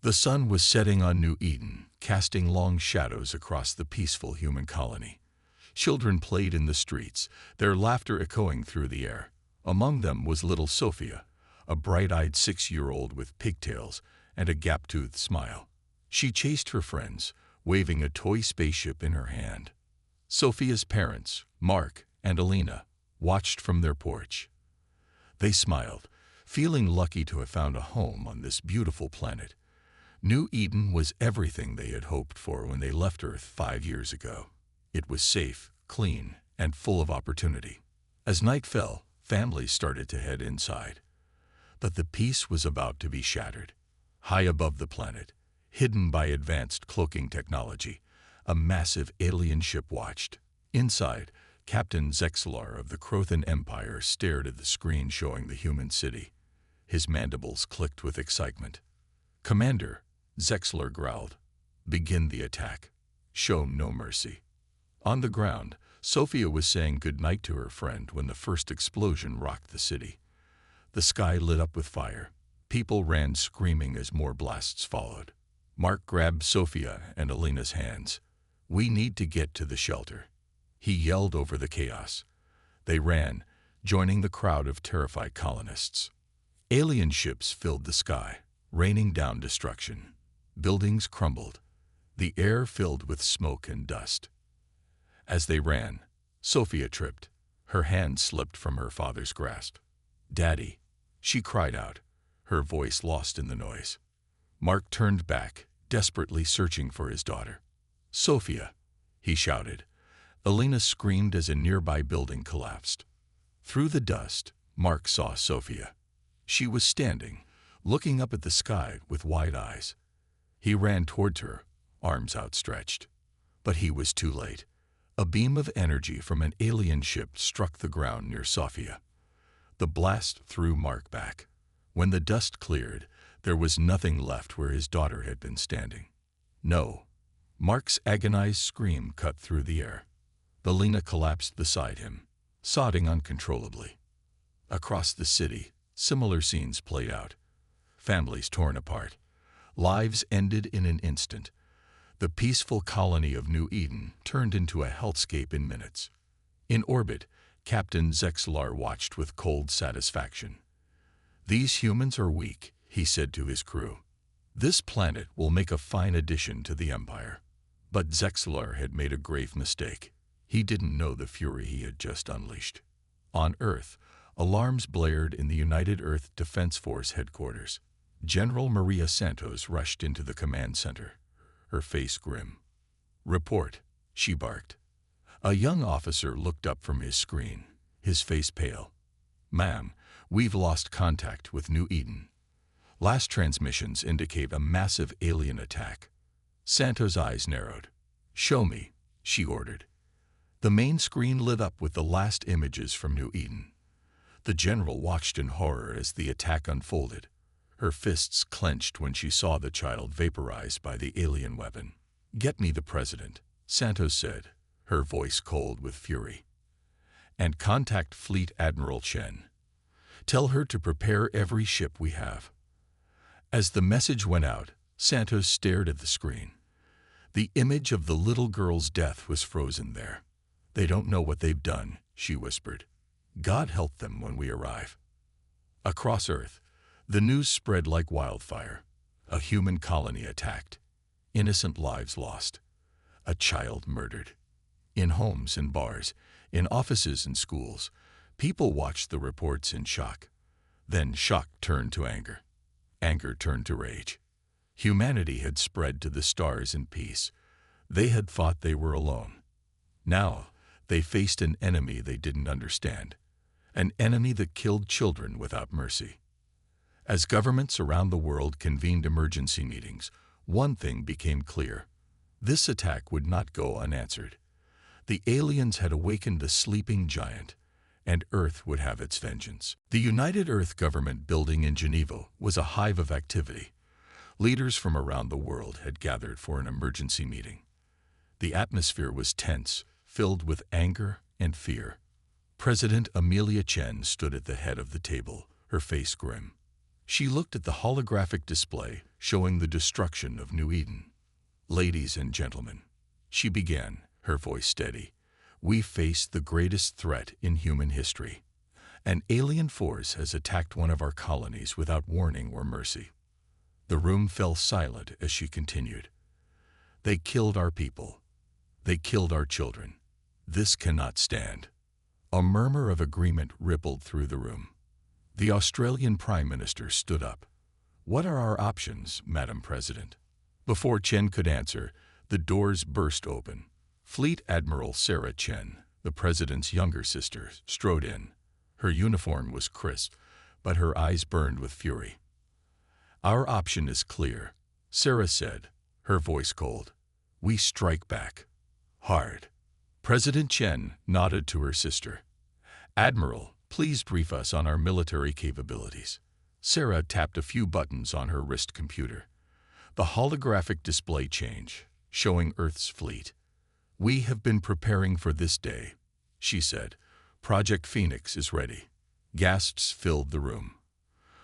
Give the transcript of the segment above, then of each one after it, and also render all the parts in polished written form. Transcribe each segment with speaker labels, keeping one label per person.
Speaker 1: The sun was setting on New Eden, casting long shadows across the peaceful human colony. Children played in the streets, their laughter echoing through the air. Among them was little Sophia, a bright-eyed 6-year-old with pigtails and a gap-toothed smile. She chased her friends, waving a toy spaceship in her hand. Sophia's parents, Mark and Alina, watched from their porch. They smiled, feeling lucky to have found a home on this beautiful planet. New Eden was everything they had hoped for when they left Earth 5 years ago. It was safe, clean, and full of opportunity. As night fell, families started to head inside. But the peace was about to be shattered. High above the planet, hidden by advanced cloaking technology, a massive alien ship watched. Inside, Captain Zexlar of the Crothan Empire stared at the screen showing the human city. His mandibles clicked with excitement. "Commander," Zexlar growled, "begin the attack. Show no mercy." On the ground, Sophia was saying goodnight to her friend when the first explosion rocked the city. The sky lit up with fire. People ran screaming as more blasts followed. Mark grabbed Sophia and Alina's hands. "We need to get to the shelter," he yelled over the chaos. They ran, joining the crowd of terrified colonists. Alien ships filled the sky, raining down destruction. Buildings crumbled, the air filled with smoke and dust. As they ran, Sophia tripped. Her hand slipped from her father's grasp. "Daddy," she cried out, her voice lost in the noise. Mark turned back, desperately searching for his daughter. "Sophia," he shouted. Alina screamed as a nearby building collapsed. Through the dust, Mark saw Sophia. She was standing, looking up at the sky with wide eyes. He ran towards her, arms outstretched. But he was too late. A beam of energy from an alien ship struck the ground near Sophia. The blast threw Mark back. When the dust cleared, there was nothing left where his daughter had been standing. "No." Mark's agonized scream cut through the air. Alina collapsed beside him, sobbing uncontrollably. Across the city, similar scenes played out. Families torn apart. Lives ended in an instant. The peaceful colony of New Eden turned into a hellscape in minutes. In orbit, Captain Zexlar watched with cold satisfaction. "These humans are weak," he said to his crew. "This planet will make a fine addition to the Empire." But Zexlar had made a grave mistake. He didn't know the fury he had just unleashed. On Earth, alarms blared in the United Earth Defense Force headquarters. General Maria Santos rushed into the command center, her face grim. "Report," she barked. A young officer looked up from his screen, his face pale. "Ma'am, we've lost contact with New Eden. Last transmissions indicate a massive alien attack." Santos' eyes narrowed. "Show me," she ordered. The main screen lit up with the last images from New Eden. The general watched in horror as the attack unfolded. Her fists clenched when she saw the child vaporized by the alien weapon. "Get me the president," Santos said, her voice cold with fury. "And contact Fleet Admiral Chen. Tell her to prepare every ship we have." As the message went out, Santos stared at the screen. The image of the little girl's death was frozen there. "They don't know what they've done," she whispered. "God help them when we arrive." Across Earth, the news spread like wildfire. A human colony attacked. Innocent lives lost. A child murdered. In homes and bars, in offices and schools, people watched the reports in shock. Then shock turned to anger. Anger turned to rage. Humanity had spread to the stars in peace. They had thought they were alone. Now, they faced an enemy they didn't understand. An enemy that killed children without mercy. As governments around the world convened emergency meetings, one thing became clear. This attack would not go unanswered. The aliens had awakened a sleeping giant, and Earth would have its vengeance. The United Earth Government building in Geneva was a hive of activity. Leaders from around the world had gathered for an emergency meeting. The atmosphere was tense, filled with anger and fear. President Amelia Chen stood at the head of the table, her face grim. She looked at the holographic display, showing the destruction of New Eden. "Ladies and gentlemen," she began, her voice steady, "we face the greatest threat in human history. An alien force has attacked one of our colonies without warning or mercy." The room fell silent as she continued. "They killed our people. They killed our children. This cannot stand." A murmur of agreement rippled through the room. The Australian Prime Minister stood up. "What are our options, Madam President?" Before Chen could answer, the doors burst open. Fleet Admiral Sarah Chen, the President's younger sister, strode in. Her uniform was crisp, but her eyes burned with fury. "Our option is clear," Sarah said, her voice cold. "We strike back. Hard." President Chen nodded to her sister. "Admiral, please brief us on our military capabilities." Sarah tapped a few buttons on her wrist computer. The holographic display changed, showing Earth's fleet. "We have been preparing for this day," she said. "Project Phoenix is ready." Gasps filled the room.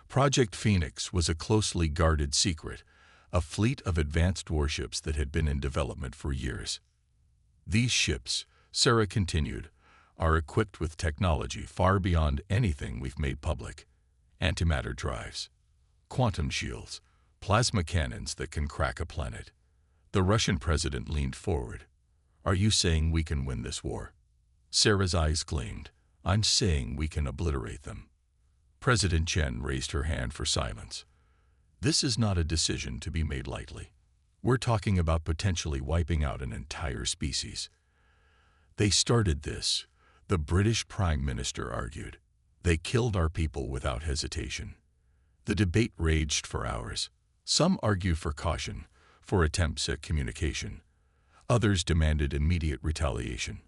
Speaker 1: Project Phoenix was a closely guarded secret, a fleet of advanced warships that had been in development for years. "These ships," Sarah continued, "are equipped with technology far beyond anything we've made public. Antimatter drives, quantum shields, plasma cannons that can crack a planet." The Russian president leaned forward. "Are you saying we can win this war?" Sarah's eyes gleamed. "I'm saying we can obliterate them." President Chen raised her hand for silence. "This is not a decision to be made lightly. We're talking about potentially wiping out an entire species." "They started this," the British Prime Minister argued. "They killed our people without hesitation." The debate raged for hours. Some argued for caution, for attempts at communication. Others demanded immediate retaliation.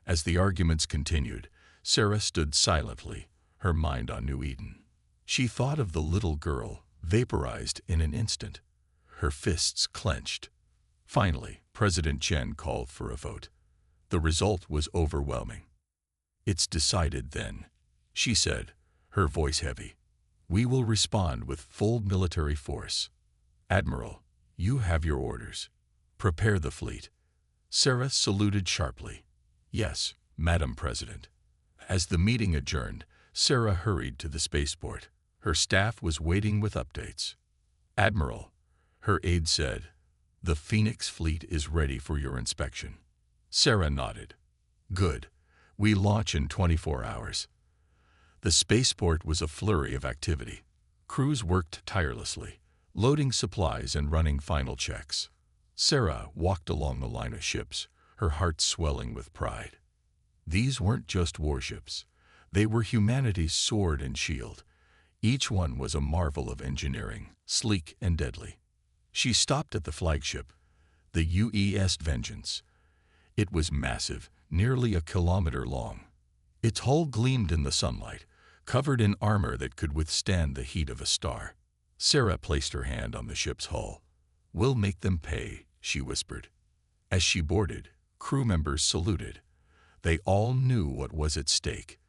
Speaker 1: As the arguments continued, Sarah stood silently, her mind on New Eden. She thought of the little girl, vaporized in an instant. Her fists clenched. Finally, President Chen called for a vote. The result was overwhelming. "It's decided then," she said, her voice heavy. "We will respond with full military force. Admiral, you have your orders. Prepare the fleet." Sarah saluted sharply. "Yes, Madam President." As the meeting adjourned, Sarah hurried to the spaceport. Her staff was waiting with updates. "Admiral," her aide said, "the Phoenix fleet is ready for your inspection." Sarah nodded. "Good. We launch in 24 hours." The spaceport was a flurry of activity. Crews worked tirelessly, loading supplies and running final checks. Sarah walked along the line of ships, her heart swelling with pride. These weren't just warships. They were humanity's sword and shield. Each one was a marvel of engineering, sleek and deadly. She stopped at the flagship, the UES Vengeance. It was massive, nearly a kilometer long. Its hull gleamed in the sunlight, covered in armor that could withstand the heat of a star. Sarah placed her hand on the ship's hull. "We'll make them pay," she whispered. As she boarded, crew members saluted. They all knew what was at stake.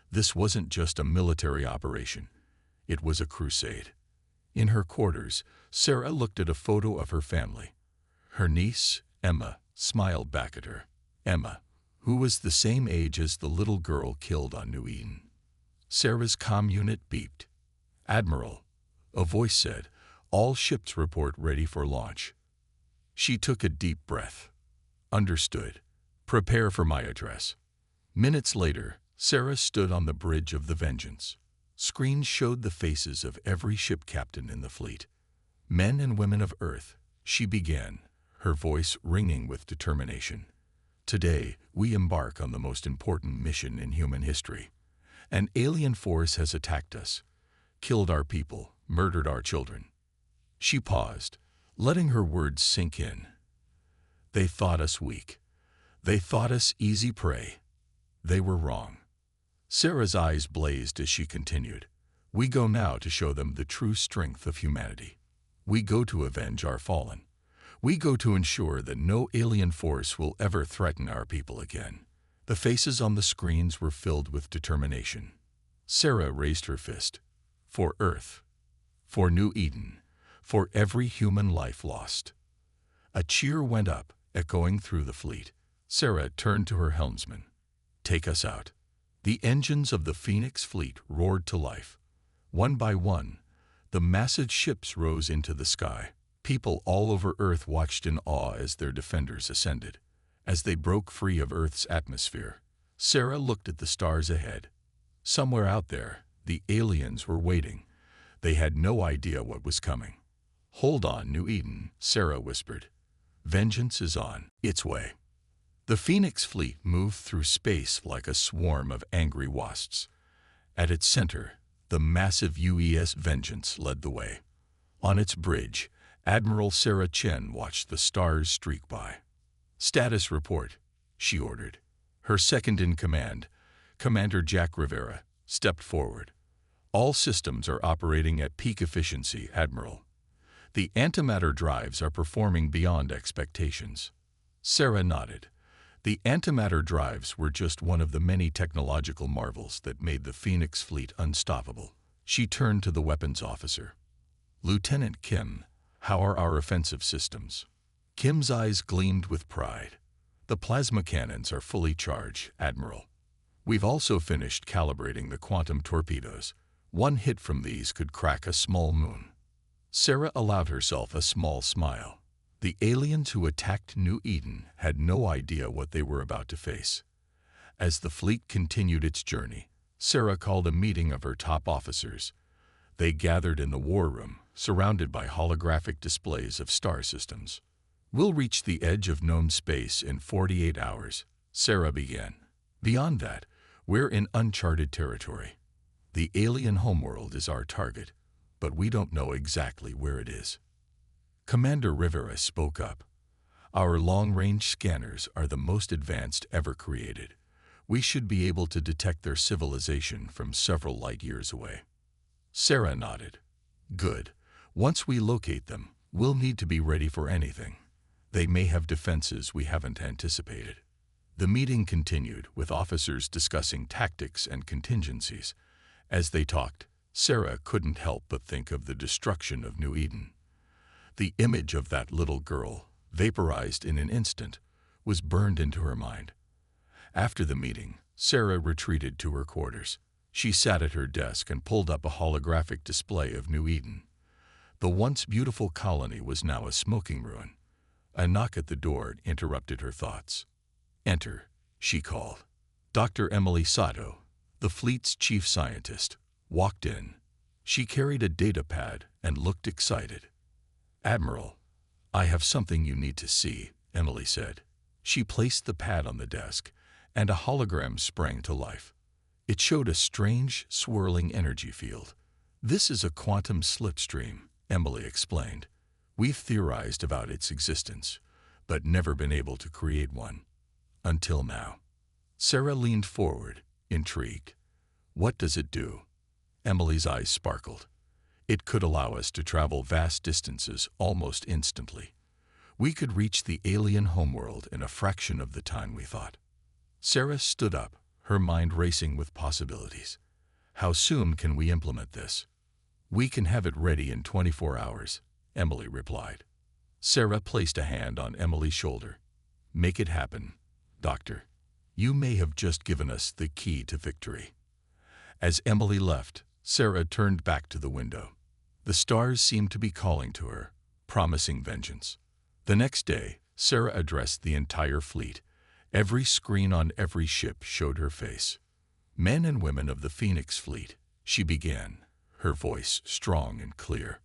Speaker 1: This wasn't just a military operation. It was a crusade. In her quarters, Sarah looked at a photo of her family. Her niece, Emma, smiled back at her. Emma, who was the same age as the little girl killed on New Eden. Sarah's comm unit beeped. "Admiral," a voice said, "all ships report ready for launch." She took a deep breath. "Understood. Prepare for my address." Minutes later, Sarah stood on the bridge of the Vengeance. Screens showed the faces of every ship captain in the fleet. "Men and women of Earth," she began, her voice ringing with determination. "Today, we embark on the most important mission in human history. An alien force has attacked us, killed our people, murdered our children." She paused, letting her words sink in. "They thought us weak. They thought us easy prey. They were wrong." Sarah's eyes blazed as she continued. "We go now to show them the true strength of humanity. We go to avenge our fallen. We go to ensure that no alien force will ever threaten our people again." The faces on the screens were filled with determination. Sarah raised her fist. "For Earth. For New Eden. for every human life lost. A cheer went up, echoing through the fleet. Sarah turned to her helmsman. "Take us out." The engines of the Phoenix fleet roared to life. One by one, the massive ships rose into the sky. People all over Earth watched in awe as their defenders ascended. As they broke free of Earth's atmosphere, Sarah looked at the stars ahead. Somewhere out there, the aliens were waiting. They had no idea what was coming. "Hold on, New Eden," Sarah whispered. "Vengeance is on its way." The Phoenix fleet moved through space like a swarm of angry wasps. At its center, the massive UES Vengeance led the way. On its bridge, Admiral Sarah Chen watched the stars streak by. "Status report," she ordered. Her second-in-command, Commander Jack Rivera, stepped forward. "All systems are operating at peak efficiency, Admiral. The antimatter drives are performing beyond expectations." Sarah nodded. The antimatter drives were just one of the many technological marvels that made the Phoenix fleet unstoppable. She turned to the weapons officer. "Lieutenant Kim, how are our offensive systems?" Kim's eyes gleamed with pride. "The plasma cannons are fully charged, Admiral. We've also finished calibrating the quantum torpedoes. One hit from these could crack a small moon." Sarah allowed herself a small smile. The aliens who attacked New Eden had no idea what they were about to face. As the fleet continued its journey, Sarah called a meeting of her top officers. They gathered in the war room, surrounded by holographic displays of star systems. "We'll reach the edge of known space in 48 hours, Sarah began. "Beyond that, we're in uncharted territory. The alien homeworld is our target, but we don't know exactly where it is." Commander Rivera spoke up. "Our long-range scanners are the most advanced ever created. We should be able to detect their civilization from several light years away." Sarah nodded. "Good. Once we locate them, we'll need to be ready for anything. They may have defenses we haven't anticipated." The meeting continued, with officers discussing tactics and contingencies. As they talked, Sarah couldn't help but think of the destruction of New Eden. The image of that little girl, vaporized in an instant, was burned into her mind. After the meeting, Sarah retreated to her quarters. She sat at her desk and pulled up a holographic display of New Eden. The once beautiful colony was now a smoking ruin. A knock at the door interrupted her thoughts. "Enter," she called. Dr. Emily Sato, the fleet's chief scientist, walked in. She carried a data pad and looked excited. "Admiral, I have something you need to see," Emily said. She placed the pad on the desk, and a hologram sprang to life. It showed a strange, swirling energy field. "This is a quantum slipstream," Emily explained. "We've theorized about its existence, but never been able to create one. Until now." Sarah leaned forward, intrigued. "What does it do?" Emily's eyes sparkled. "It could allow us to travel vast distances almost instantly. We could reach the alien homeworld in a fraction of the time we thought." Sarah stood up, her mind racing with possibilities. "How soon can we implement this?" "We can have it ready in 24 hours, Emily replied. Sarah placed a hand on Emily's shoulder. "Make it happen, Doctor. You may have just given us the key to victory." As Emily left, Sarah turned back to the window. The stars seemed to be calling to her, promising vengeance. The next day, Sarah addressed the entire fleet. Every screen on every ship showed her face. "Men and women of the Phoenix fleet," she began, her voice strong and clear.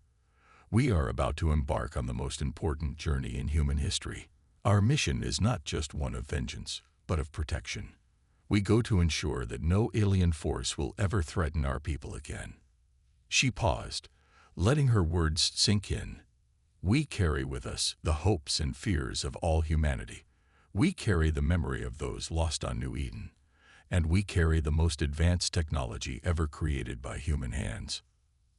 Speaker 1: "We are about to embark on the most important journey in human history. Our mission is not just one of vengeance, but of protection. We go to ensure that no alien force will ever threaten our people again." She paused, letting her words sink in. "We carry with us the hopes and fears of all humanity. We carry the memory of those lost on New Eden. And we carry the most advanced technology ever created by human hands."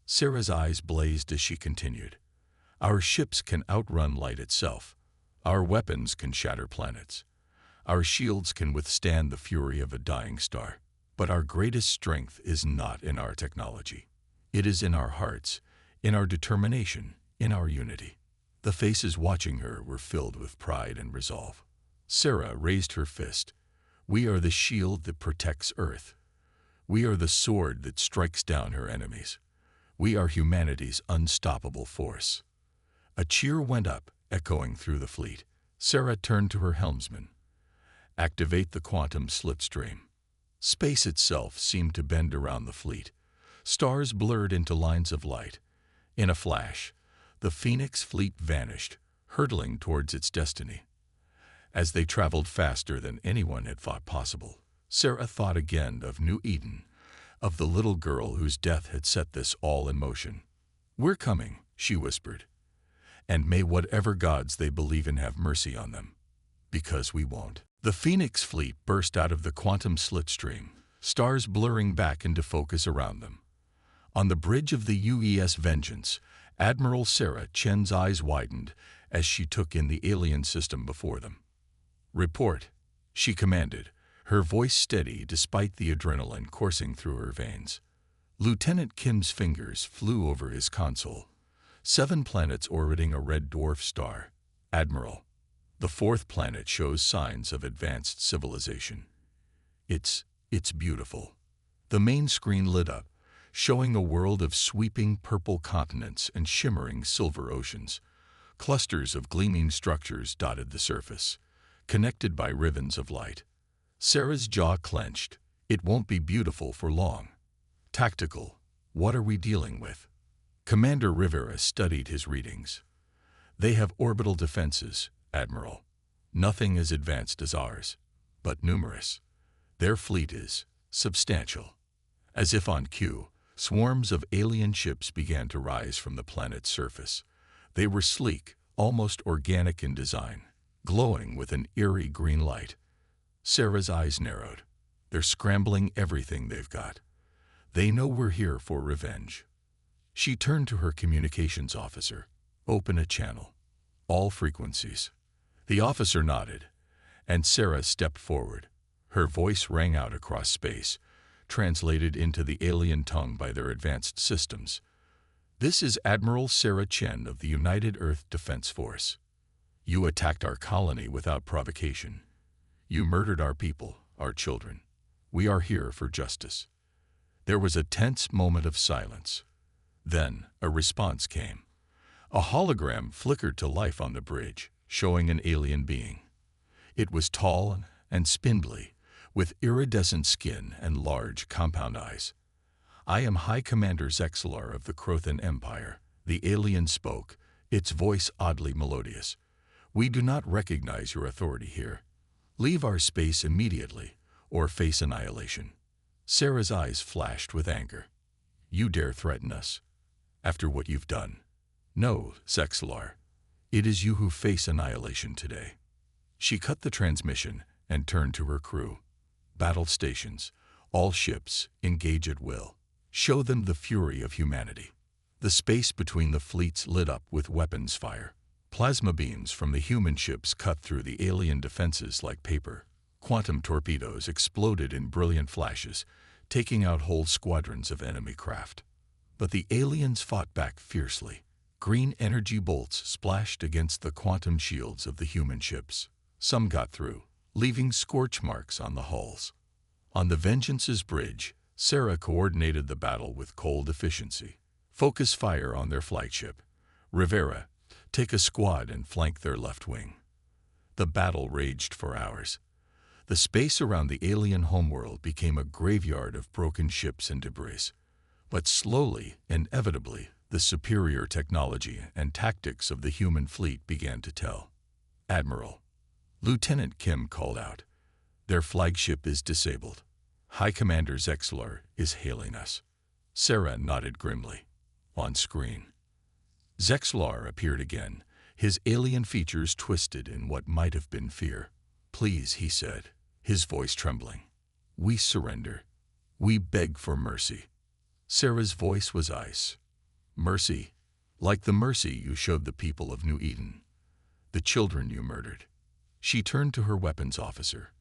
Speaker 1: Sarah's eyes blazed as she continued. "Our ships can outrun light itself. Our weapons can shatter planets. Our shields can withstand the fury of a dying star. But our greatest strength is not in our technology. It is in our hearts, in our determination, in our unity. The faces watching her were filled with pride and resolve. Sarah raised her fist. We are the shield that protects Earth. We are the sword that strikes down her enemies. We are humanity's unstoppable force. A cheer went up, echoing through the fleet. Sarah turned to her helmsman. Activate the quantum slipstream. Space itself seemed to bend around the fleet. Stars blurred into lines of light. In a flash, the Phoenix fleet vanished, hurtling towards its destiny. As they traveled faster than anyone had thought possible, Sarah thought again of New Eden, of the little girl whose death had set this all in motion. We're coming, she whispered, and may whatever gods they believe in have mercy on them, because we won't. The Phoenix fleet burst out of the quantum slipstream, stars blurring back into focus around them. On the bridge of the UES Vengeance, Admiral Sarah Chen's eyes widened as she took in the alien system before them. Report, she commanded, her voice steady despite the adrenaline coursing through her veins. Lieutenant Kim's fingers flew over his console. 7 planets orbiting a red dwarf star. Admiral, the 4th planet shows signs of advanced civilization. It's beautiful. The main screen lit up, showing a world of sweeping purple continents and shimmering silver oceans. Clusters of gleaming structures dotted the surface, connected by ribbons of light. Sarah's jaw clenched. It won't be beautiful for long. Tactical, what are we dealing with? Commander Rivera studied his readings. They have orbital defenses, Admiral. Nothing as advanced as ours, but numerous. Their fleet is substantial. As if on cue, swarms of alien ships began to rise from the planet's surface. They were sleek, almost organic in design, glowing with an eerie green light. Sarah's eyes narrowed. They're scrambling everything they've got. They know we're here for revenge. She turned to her communications officer. Open a channel. All frequencies. The officer nodded, and Sarah stepped forward. Her voice rang out across space, translated into the alien tongue by their advanced systems. This is Admiral Sarah Chen of the United Earth Defense Force. You attacked our colony without provocation. You murdered our people, our children. We are here for justice. There was a tense moment of silence. Then a response came. A hologram flickered to life on the bridge, showing an alien being. It was tall and spindly, with iridescent skin and large compound eyes. I am High Commander Zexlar of the Crothan Empire, the alien spoke, its voice oddly melodious. We do not recognize your authority here. Leave our space immediately, or face annihilation. Sarah's eyes flashed with anger. You dare threaten us, after what you've done? No, Zexlar. It is you who face annihilation today. She cut the transmission and turned to her crew. Battle stations, all ships, engage at will. Show them the fury of humanity. The space between the fleets lit up with weapons fire. Plasma beams from the human ships cut through the alien defenses like paper. Quantum torpedoes exploded in brilliant flashes, taking out whole squadrons of enemy craft. But the aliens fought back fiercely. Green energy bolts splashed against the quantum shields of the human ships. Some got through, leaving scorch marks on the hulls. On the Vengeance's bridge, Sarah coordinated the battle with cold efficiency. Focus fire on their flagship. Rivera, take a squad and flank their left wing. The battle raged for hours. The space around the alien homeworld became a graveyard of broken ships and debris. But slowly, inevitably, the superior technology and tactics of the human fleet began to tell. Admiral, Lieutenant Kim called out. Their flagship is disabled. High Commander Zexlar is hailing us. Sarah nodded grimly. On screen, Zexlar appeared again, his alien features twisted in what might have been fear. Please, he said, his voice trembling. We surrender. We beg for mercy. Sarah's voice was ice. Mercy, like the mercy you showed the people of New Eden, the children you murdered. She turned to her weapons officer.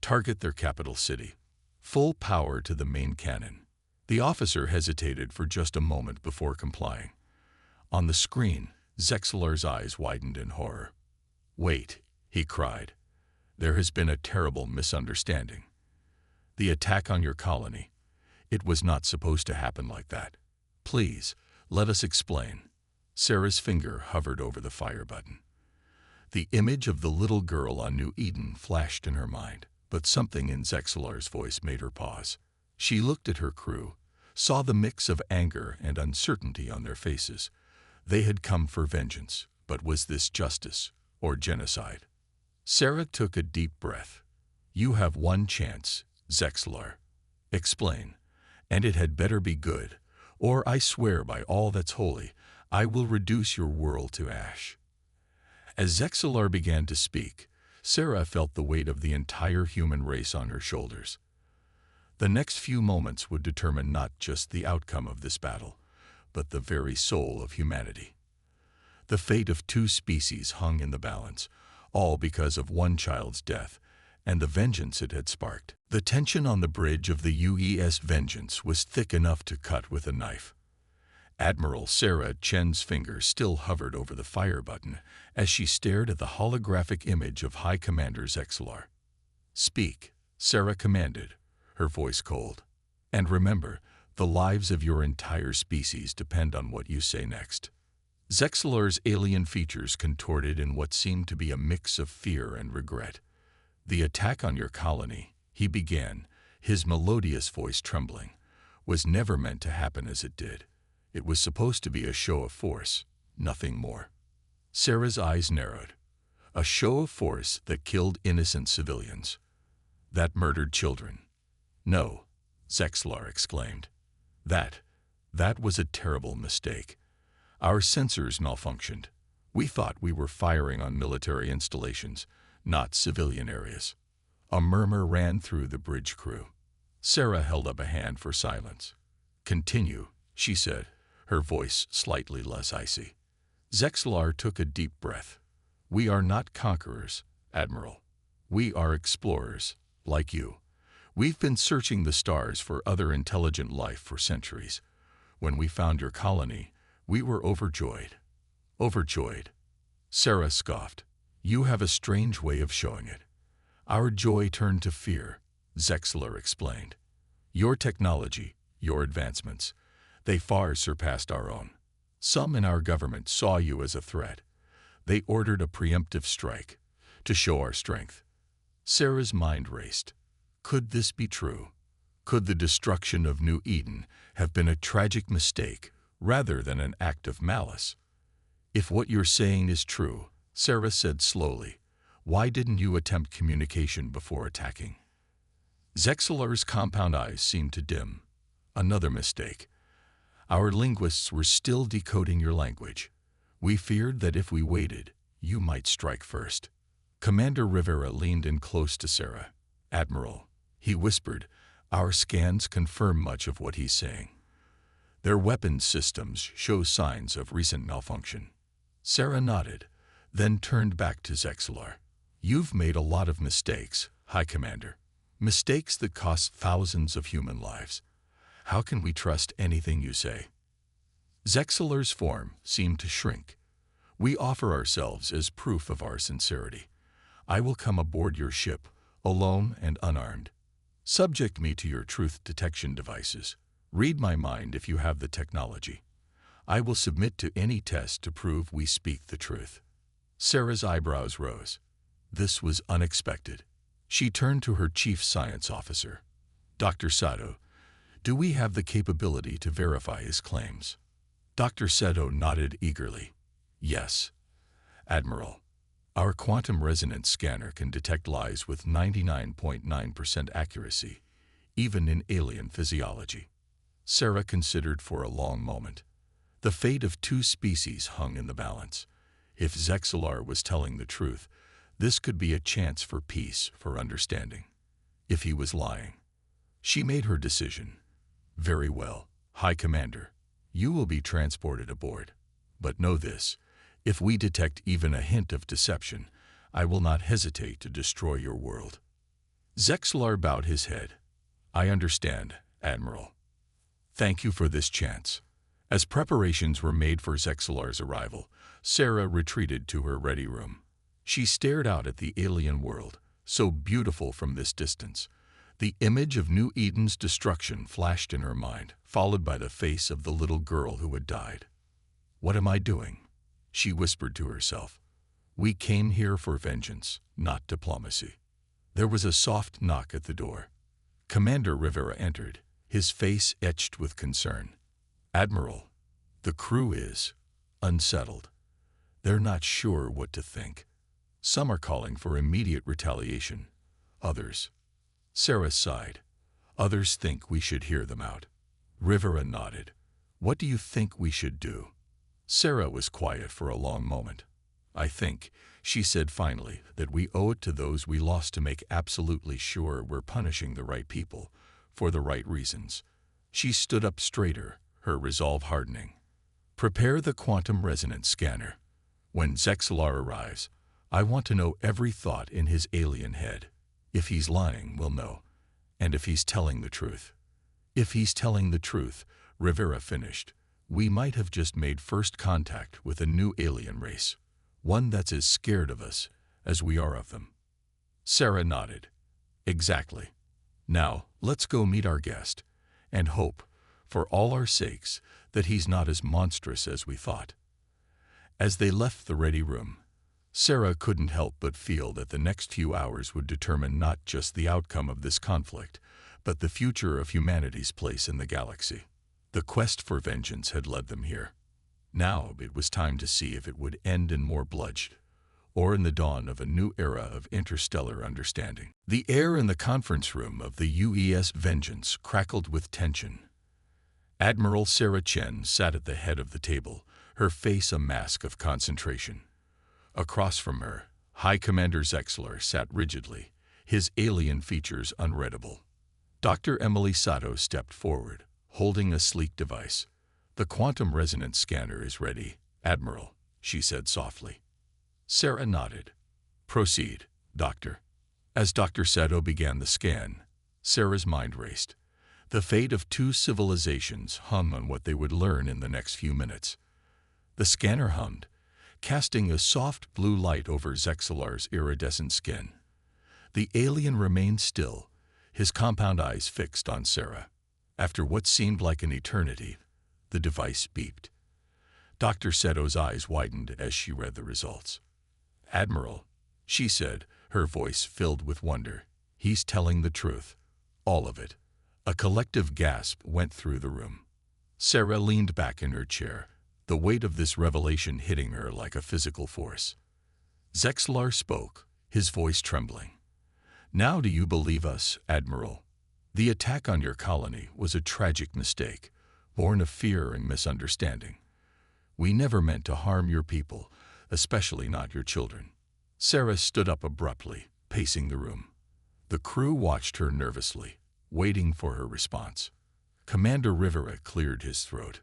Speaker 1: Target their capital city. Full power to the main cannon. The officer hesitated for just a moment before complying. On the screen, Zexalar's eyes widened in horror. "Wait," he cried. "There has been a terrible misunderstanding. The attack on your colony, it was not supposed to happen like that. Please, let us explain." Sarah's finger hovered over the fire button. The image of the little girl on New Eden flashed in her mind, but something in Zexalar's voice made her pause. She looked at her crew, saw the mix of anger and uncertainty on their faces. They had come for vengeance, but was this justice or genocide? Sarah took a deep breath. "You have one chance, Zexalar. Explain, and it had better be good, or I swear by all that's holy, I will reduce your world to ash." As Zexalar began to speak, Sarah felt the weight of the entire human race on her shoulders. The next few moments would determine not just the outcome of this battle, but the very soul of humanity. The fate of 2 species hung in the balance, all because of one child's death and the vengeance it had sparked. The tension on the bridge of the UES Vengeance was thick enough to cut with a knife. Admiral Sarah Chen's fingers still hovered over the fire button as she stared at the holographic image of High Commander Zexalar. "Speak," Sarah commanded, her voice cold. "And remember, the lives of your entire species depend on what you say next." Zexalar's alien features contorted in what seemed to be a mix of fear and regret. "The attack on your colony," he began, his melodious voice trembling, "was never meant to happen as it did. It was supposed to be a show of force, nothing more." Sarah's eyes narrowed. "A show of force that killed innocent civilians, that murdered children." "No," Zexalar exclaimed. That was a terrible mistake. Our sensors malfunctioned. We thought we were firing on military installations, not civilian areas." A murmur ran through the bridge crew. Sarah held up a hand for silence. "Continue," she said, her voice slightly less icy. Zexalar took a deep breath. "We are not conquerors, Admiral. We are explorers, like you. We've been searching the stars for other intelligent life for centuries. When we found your colony, we were overjoyed." "Overjoyed?" Sarah scoffed. "You have a strange way of showing it." "Our joy turned to fear," Zexalar explained. "Your technology, your advancements, they far surpassed our own. Some in our government saw you as a threat. They ordered a preemptive strike to show our strength." Sarah's mind raced. Could this be true? Could the destruction of New Eden have been a tragic mistake rather than an act of malice? "If what you're saying is true," Sarah said slowly, "why didn't you attempt communication before attacking?" Zexalar's compound eyes seemed to dim. "Another mistake. Our linguists were still decoding your language. We feared that if we waited, you might strike first." Commander Rivera leaned in close to Sarah. "Admiral," he whispered, "our scans confirm much of what he's saying. Their weapons systems show signs of recent malfunction." Sarah nodded, then turned back to Zexalar. "You've made a lot of mistakes, High Commander. Mistakes that cost thousands of human lives. How can we trust anything you say?" Zexalar's form seemed to shrink. "We offer ourselves as proof of our sincerity. I will come aboard your ship, alone and unarmed. Subject me to your truth detection devices. Read my mind if you have the technology. I will submit to any test to prove we speak the truth." Sarah's eyebrows rose. This was unexpected. She turned to her chief science officer. "Dr. Sato, do we have the capability to verify his claims?" Dr. Sato nodded eagerly. "Yes, Admiral. Our quantum resonance scanner can detect lies with 99.9% accuracy, even in alien physiology." Sarah considered for a long moment. The fate of 2 species hung in the balance. If Zexalar was telling the truth, this could be a chance for peace, for understanding. If he was lying, she made her decision. "Very well, High Commander. You will be transported aboard. But know this, if we detect even a hint of deception, I will not hesitate to destroy your world." Zexalar bowed his head. "I understand, Admiral. Thank you for this chance." As preparations were made for Zexalar's arrival, Sarah retreated to her ready room. She stared out at the alien world, so beautiful from this distance. The image of New Eden's destruction flashed in her mind, followed by the face of the little girl who had died. "What am I doing?" she whispered to herself. "We came here for vengeance, not diplomacy." There was a soft knock at the door. Commander Rivera entered, his face etched with concern. "Admiral, the crew is unsettled. They're not sure what to think. Some are calling for immediate retaliation. Others—" Sarah sighed. "Others think we should hear them out." Rivera nodded. "What do you think we should do?" Sarah was quiet for a long moment. "I think," she said finally, "that we owe it to those we lost to make absolutely sure we're punishing the right people, for the right reasons." She stood up straighter, her resolve hardening. "Prepare the quantum resonance scanner. When Zexalar arrives, I want to know every thought in his alien head. If he's lying, we'll know. And if he's telling the truth." "If he's telling the truth," Rivera finished, "we might have just made first contact with a new alien race. One that's as scared of us as we are of them." Sarah nodded. "Exactly. Now, let's go meet our guest, and hope, for all our sakes, that he's not as monstrous as we thought." As they left the ready room, Sarah couldn't help but feel that the next few hours would determine not just the outcome of this conflict, but the future of humanity's place in the galaxy. The quest for vengeance had led them here. Now it was time to see if it would end in more bloodshed, or in the dawn of a new era of interstellar understanding. The air in the conference room of the UES Vengeance crackled with tension. Admiral Sarah Chen sat at the head of the table, her face a mask of concentration. Across from her, High Commander Zexalar sat rigidly, his alien features unreadable. Dr. Emily Sato stepped forward, holding a sleek device. "The quantum resonance scanner is ready, Admiral," she said softly. Sarah nodded. "Proceed, Doctor." As Dr. Sato began the scan, Sarah's mind raced. The fate of two civilizations hung on what they would learn in the next few minutes. The scanner hummed, casting a soft blue light over Zexalar's iridescent skin. The alien remained still, his compound eyes fixed on Sarah. After what seemed like an eternity, the device beeped. Dr. Sato's eyes widened as she read the results. "Admiral," she said, her voice filled with wonder, "he's telling the truth. All of it." A collective gasp went through the room. Sarah leaned back in her chair, the weight of this revelation hitting her like a physical force. Zexalar spoke, his voice trembling. "Now do you believe us, Admiral? The attack on your colony was a tragic mistake, born of fear and misunderstanding. We never meant to harm your people, especially not your children." Sarah stood up abruptly, pacing the room. The crew watched her nervously, waiting for her response. Commander Rivera cleared his throat.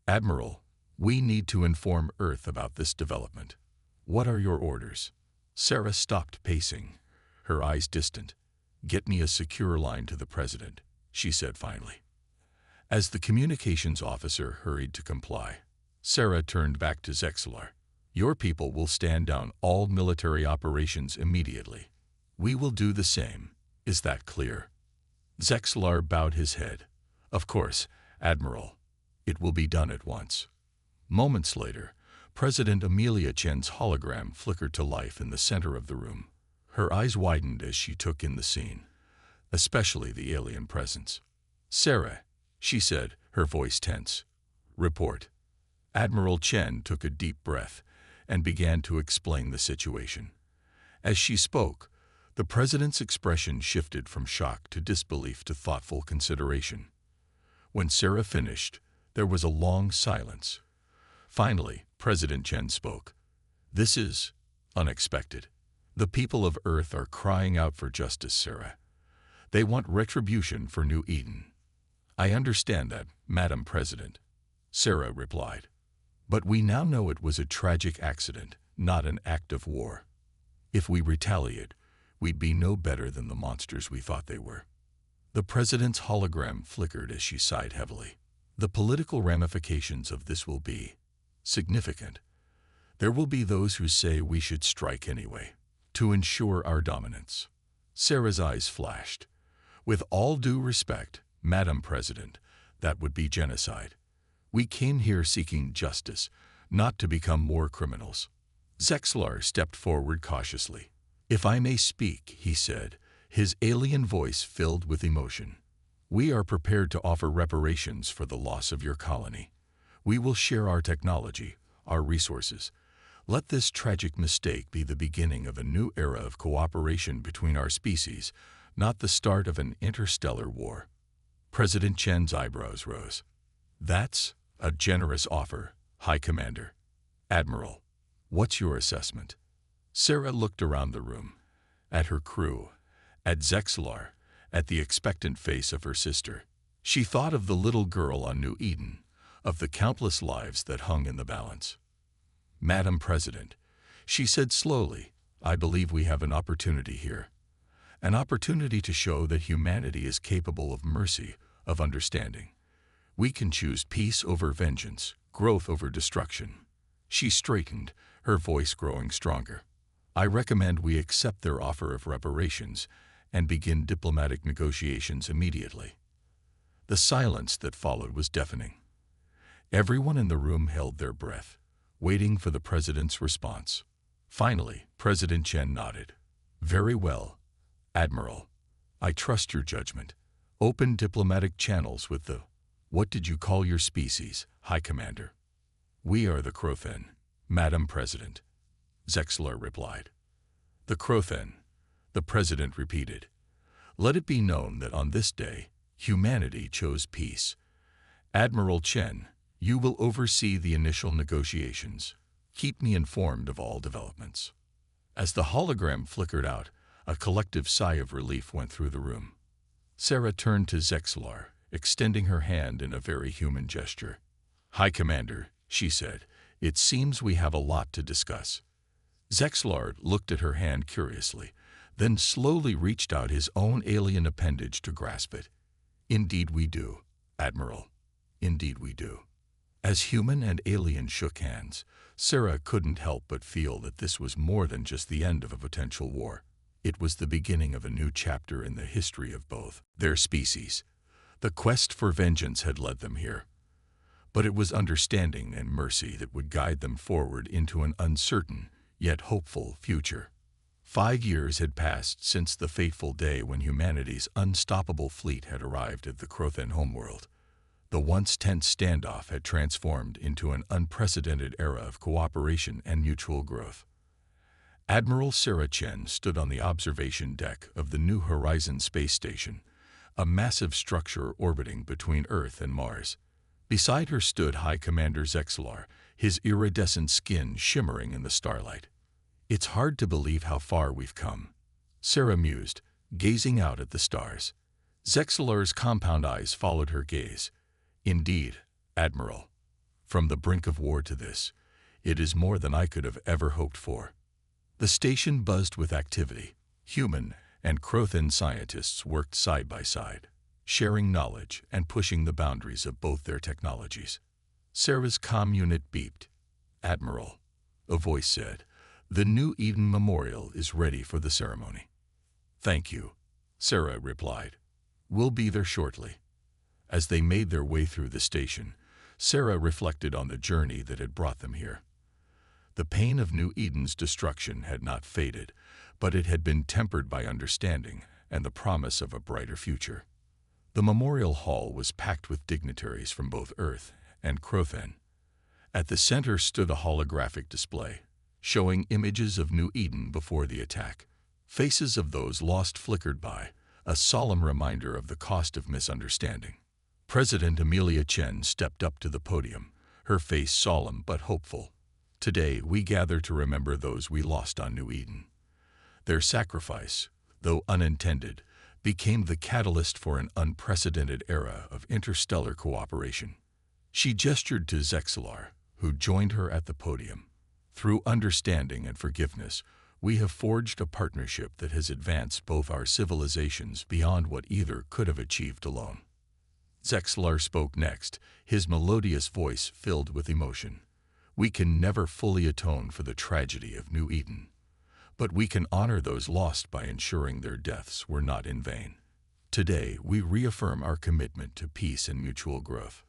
Speaker 1: "Admiral, we need to inform Earth about this development. What are your orders?" Sarah stopped pacing, her eyes distant. "Get me a secure line to the President," she said finally. As the communications officer hurried to comply, Sarah turned back to Zexalar. "Your people will stand down all military operations immediately. We will do the same. Is that clear?" Zexalar bowed his head. "Of course, Admiral. It will be done at once." Moments later, President Amelia Chen's hologram flickered to life in the center of the room. Her eyes widened as she took in the scene, especially the alien presence. "Sarah," she said, her voice tense. "Report." Admiral Chen took a deep breath and began to explain the situation. As she spoke, the President's expression shifted from shock to disbelief to thoughtful consideration. When Sarah finished, there was a long silence. Finally, President Chen spoke. "This is unexpected. The people of Earth are crying out for justice, Sarah. They want retribution for New Eden." "I understand that, Madam President," Sarah replied. "But we now know it was a tragic accident, not an act of war. If we retaliate, we'd be no better than the monsters we thought they were." The President's hologram flickered as she sighed heavily. The political ramifications of this will be significant. There will be those who say we should strike anyway, to ensure our dominance. Sarah's eyes flashed. With all due respect, Madam President, that would be genocide. We came here seeking justice, not to become more criminals. Zexlar stepped forward cautiously. If I may speak, he said, his alien voice filled with emotion. We are prepared to offer reparations for the loss of your colony. We will share our technology, our resources. Let this tragic mistake be the beginning of a new era of cooperation between our species, not the start of an interstellar war. President Chen's eyebrows rose. That's a generous offer, High Commander. Admiral, what's your assessment? Sarah looked around the room, at her crew, at Zexlar, at the expectant face of her sister. She thought of the little girl on New Eden, of the countless lives that hung in the balance. Madam President, she said slowly, I believe we have an opportunity here. An opportunity to show that humanity is capable of mercy, of understanding. We can choose peace over vengeance, growth over destruction. She straightened, her voice growing stronger. I recommend we accept their offer of reparations and begin diplomatic negotiations immediately. The silence that followed was deafening. Everyone in the room held their breath, waiting for the president's response. Finally, President Chen nodded. Very well, Admiral. I trust your judgment. Open diplomatic channels with the, what did you call your species, High Commander? We are the Crothen, Madam President, Zexlar replied. The Crothen, the President repeated. Let it be known that on this day, humanity chose peace. Admiral Chen, you will oversee the initial negotiations. Keep me informed of all developments. As the hologram flickered out, a collective sigh of relief went through the room. Sarah turned to Zexlar, extending her hand in a very human gesture. High Commander, she said, it seems we have a lot to discuss. Zexlar looked at her hand curiously, then slowly reached out his own alien appendage to grasp it. Indeed we do, Admiral. Indeed we do. As human and alien shook hands, Sarah couldn't help but feel that this was more than just the end of a potential war. It was the beginning of a new chapter in the history of both their species. The quest for vengeance had led them here, but it was understanding and mercy that would guide them forward into an uncertain, yet hopeful future. 5 years had passed since the fateful day when humanity's unstoppable fleet had arrived at the Crothen homeworld. The once tense standoff had transformed into an unprecedented era of cooperation and mutual growth. Admiral Sarah Chen stood on the observation deck of the New Horizons space station, a massive structure orbiting between Earth and Mars. Beside her stood High Commander Zexlar, his iridescent skin shimmering in the starlight. It's hard to believe how far we've come, Sarah mused, gazing out at the stars. Zexlar's compound eyes followed her gaze. Indeed, Admiral, from the brink of war to this, it is more than I could have ever hoped for. The station buzzed with activity. Human and Crothen scientists worked side by side, sharing knowledge and pushing the boundaries of both their technologies. Sarah's comm unit beeped. Admiral, a voice said, the New Eden Memorial is ready for the ceremony. Thank you, Sarah replied. We'll be there shortly. As they made their way through the station, Sarah reflected on the journey that had brought them here. The pain of New Eden's destruction had not faded, but it had been tempered by understanding and the promise of a brighter future. The memorial hall was packed with dignitaries from both Earth and Crothen. At the center stood a holographic display, showing images of New Eden before the attack. Faces of those lost flickered by, a solemn reminder of the cost of misunderstanding. President Amelia Chen stepped up to the podium, her face solemn but hopeful. Today, we gather to remember those we lost on New Eden. Their sacrifice, though unintended, became the catalyst for an unprecedented era of interstellar cooperation. She gestured to Zexlar, who joined her at the podium. Through understanding and forgiveness, we have forged a partnership that has advanced both our civilizations beyond what either could have achieved alone. Zexlar spoke next, his melodious voice filled with emotion. We can never fully atone for the tragedy of New Eden, but we can honor those lost by ensuring their deaths were not in vain. Today, we reaffirm our commitment to peace and mutual growth.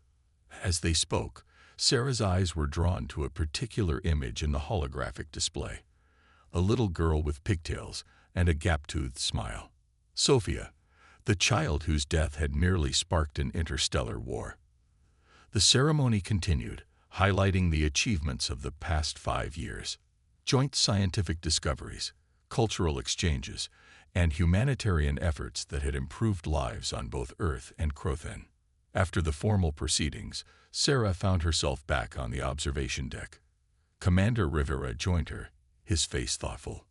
Speaker 1: As they spoke, Sarah's eyes were drawn to a particular image in the holographic display. A little girl with pigtails and a gap-toothed smile. Sophia, the child whose death had merely sparked an interstellar war. The ceremony continued, highlighting the achievements of the past 5 years. Joint scientific discoveries, cultural exchanges, and humanitarian efforts that had improved lives on both Earth and Crothen. After the formal proceedings, Sarah found herself back on the observation deck. Commander Rivera joined her, his face thoughtful.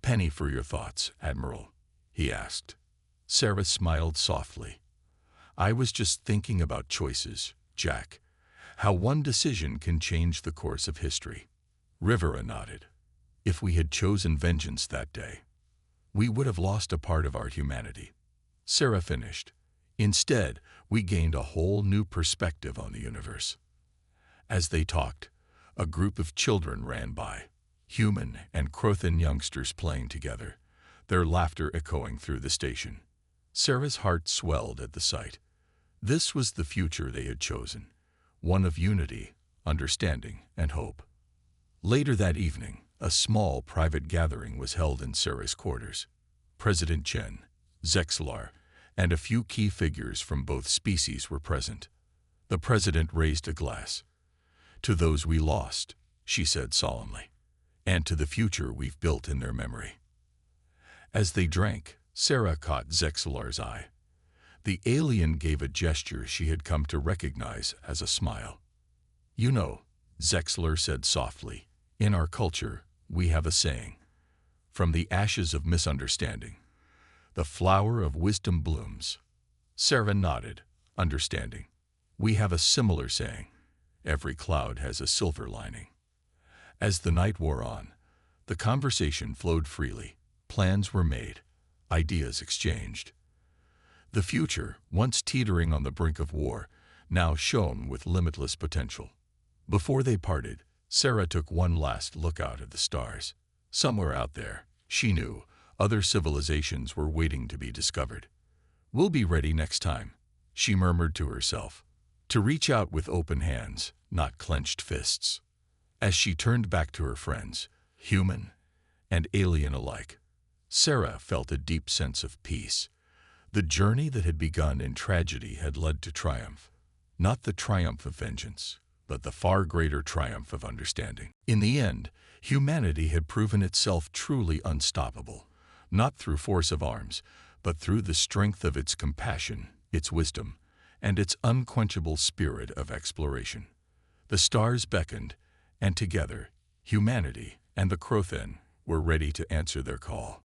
Speaker 1: "Penny for your thoughts, Admiral," he asked. Sarah smiled softly. "I was just thinking about choices, Jack. How one decision can change the course of history." Rivera nodded. "If we had chosen vengeance that day, we would have lost a part of our humanity." Sarah finished. "Instead, we gained a whole new perspective on the universe." As they talked, a group of children ran by, human and Crothen youngsters playing together, their laughter echoing through the station. Sarah's heart swelled at the sight. This was the future they had chosen, one of unity, understanding, and hope. Later that evening, a small private gathering was held in Sarah's quarters. President Chen, Zexlar, and a few key figures from both species were present. The president raised a glass. "To those we lost," she said solemnly, "and to the future we've built in their memory." As they drank, Sarah caught Zexlar's eye. The alien gave a gesture she had come to recognize as a smile. "You know," Zexlar said softly, "in our culture, we have a saying, 'From the ashes of misunderstanding, the flower of wisdom blooms.'" Sarah nodded, understanding. "We have a similar saying, 'Every cloud has a silver lining.'" As the night wore on, the conversation flowed freely. Plans were made, ideas exchanged. The future, once teetering on the brink of war, now shone with limitless potential. Before they parted, Sarah took one last look out at the stars. Somewhere out there, she knew, other civilizations were waiting to be discovered. "We'll be ready next time," she murmured to herself, to reach out with open hands, not clenched fists. As she turned back to her friends, human and alien alike, Sarah felt a deep sense of peace. The journey that had begun in tragedy had led to triumph. Not the triumph of vengeance, but the far greater triumph of understanding. In the end, humanity had proven itself truly unstoppable, not through force of arms, but through the strength of its compassion, its wisdom, and its unquenchable spirit of exploration. The stars beckoned, and together, humanity and the Crothen were ready to answer their call.